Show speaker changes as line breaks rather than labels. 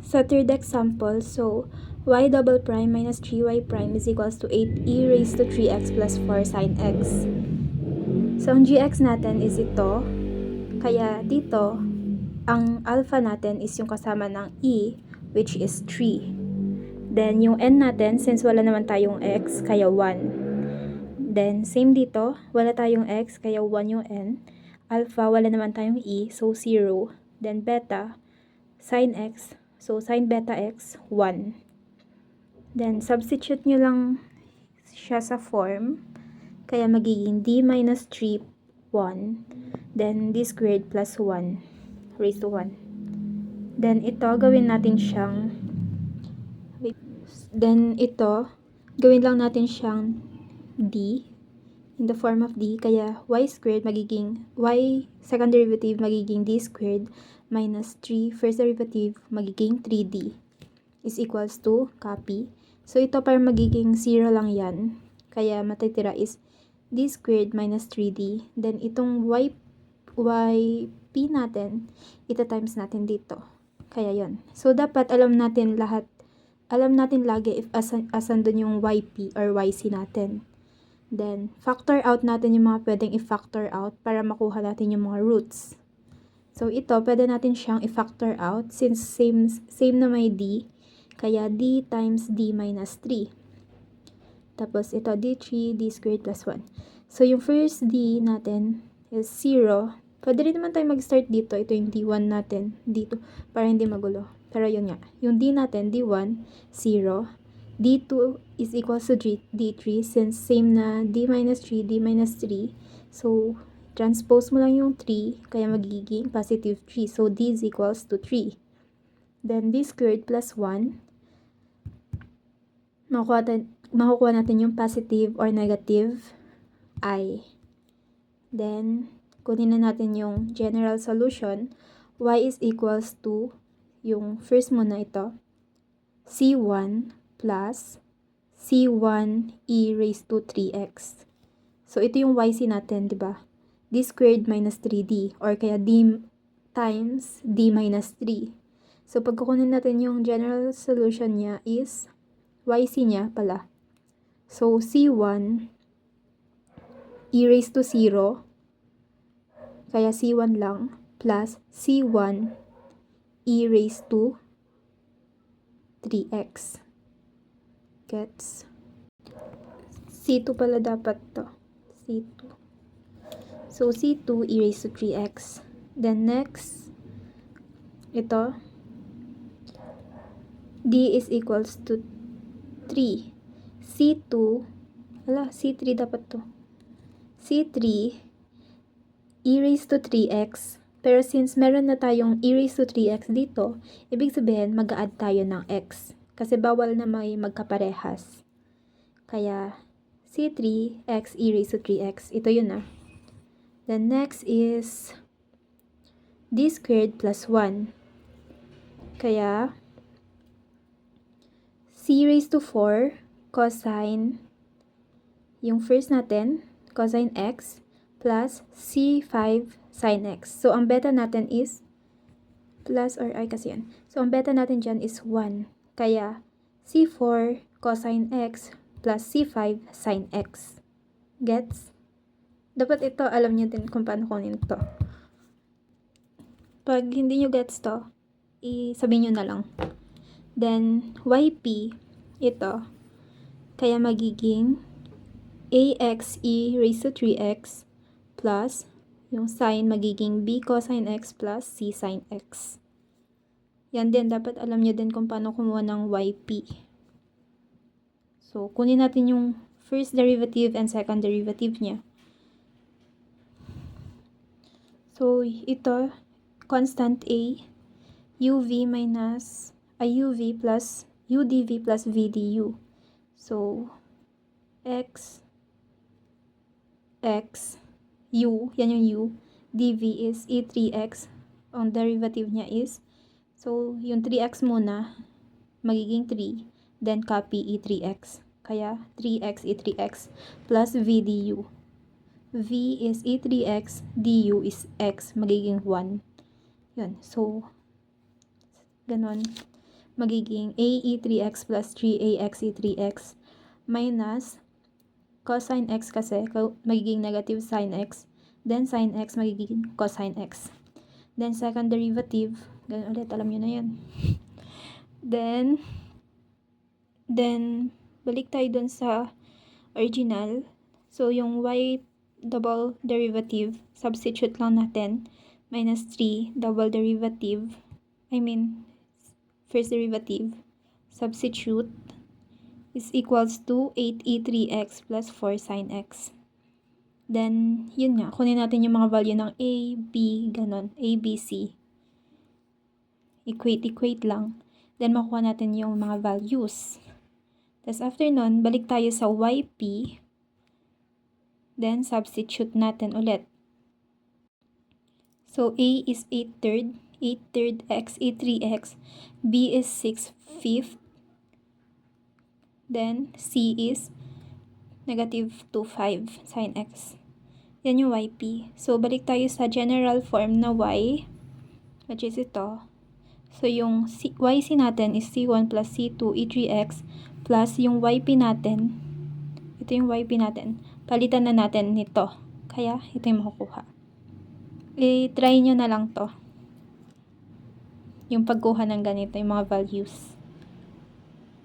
Sa third example, so y double prime minus 3y prime is equals to 8e raised to 3x plus 4 sine x. So, ang gx natin is ito. Kaya dito, ang alpha natin is yung kasama ng e, which is 3. Then, yung n natin, since wala naman tayong x, kaya 1. Then, same dito, wala tayong x, kaya 1 yung n. Alpha, wala naman tayong e, so 0. Then, beta, sine x, so sine beta x, 1. Then, substitute nyo lang siya sa form. Kaya magiging d minus 3, 1. Then, d squared plus 1 raised to 1. Then, ito, gawin natin siyang gawin lang natin siyang d in the form of d. Kaya y squared magiging, y second derivative magiging d squared minus 3 first derivative magiging 3d is equals to copy. So, ito para magiging 0 lang yan. Kaya matitira is d squared minus 3d. Then, itong yp natin, ita times natin dito. Kaya yon. So, dapat alam natin lagi if asan dun yung yp or yc natin. Then, factor out natin yung mga pwedeng i-factor out para makuha natin yung mga roots. So, ito, pwede natin siyang i-factor out since same na may d. Kaya d times d minus 3. Tapos, ito, d3, d squared plus 1. So, yung first d natin is 0. Pwede rin naman tayo mag-start dito. Ito yung d1 natin dito para hindi magulo. Pero yun nga. Yung d natin, d1, 0. d2 is equals to d3 since same na d minus 3, d minus 3. So, transpose mo lang yung 3, kaya magiging positive 3. So, d is equals to 3. Then, d squared plus 1. Makukuha natin yung positive or negative I. Then, kunin na natin yung general solution. Y is equals to, yung first muna ito, C1 plus C1 e raised to 3x. So, ito yung YC natin, di ba? D squared minus 3d or kaya d times d minus 3. So, pag kukunin natin yung general solution niya is YC niya pala. So, C1 e raised to 0, kaya C1 lang, plus C1 e raised to 3x. Gets? C2 pala dapat to. C2. So, C2 e raised to 3x. Then, next, ito, D is equals to 3. C2, C3 dapat to. C3 e raised to 3x. Pero since meron na tayong e raised to 3x dito, ibig sabihin mag-add tayo ng x. Kasi bawal na may magkaparehas. Kaya, C3 x e raised to 3x. Ito yun ah. Then next is d squared plus 1. Kaya, c raised to 4 cosine, yung first natin, cosine x, plus c5 sin x. So, ang beta natin is, plus or I kasi yan. So, ang beta natin dyan is 1. Kaya, c4 cosine x plus c5 sin x. Gets? Dapat ito, alam niyo din kung paano kunin ito. Pag hindi nyo gets to, sabihin nyo na lang. Then, yp, ito, kaya magiging ax e raised to 3x plus yung sin magiging b cosine x plus c sin x. Yan din, dapat alam nyo din kung paano kumuha ng yp. So, kunin natin yung first derivative and second derivative niya. So, ito, constant a, uv plus udv plus vdu. So, x, u, yan yung u, dv is e3x, ang derivative niya is, so, yung 3x muna, magiging 3, then copy e3x, kaya 3x e3x plus v du. V is e3x, du is x, magiging 1. Yun, so, ganon. magiging ae3x plus 3axe3x minus cosine x kasi magiging negative sine x, then sine x magiging cosine x. Then second derivative, ganun ulit, alam nyo na yan. Then balik tayo dun sa original. So yung y double derivative, substitute lang natin, minus 3 double derivative, first derivative, substitute, is equals to 8e3x plus 4 sine x. Then, yun nga, kunin natin yung mga value ng a, b, ganon, a, b, c. Equate lang. Then, makuha natin yung mga values. Tapos, after nun, balik tayo sa yp. Then, substitute natin ulit. So, a is 8/3, 8/3 x, a3x. b is 6/5. Then, c is negative 2/5 sine x. Yan yung yp. So, balik tayo sa general form na y, which is ito. So, yung yc natin is c1 plus c2 e3x plus yung yp natin. Ito yung yp natin. Palitan na natin nito. Kaya, ito yung makukuha. I-try nyo na lang to. Yung pagkuha ng ganito, yung mga values.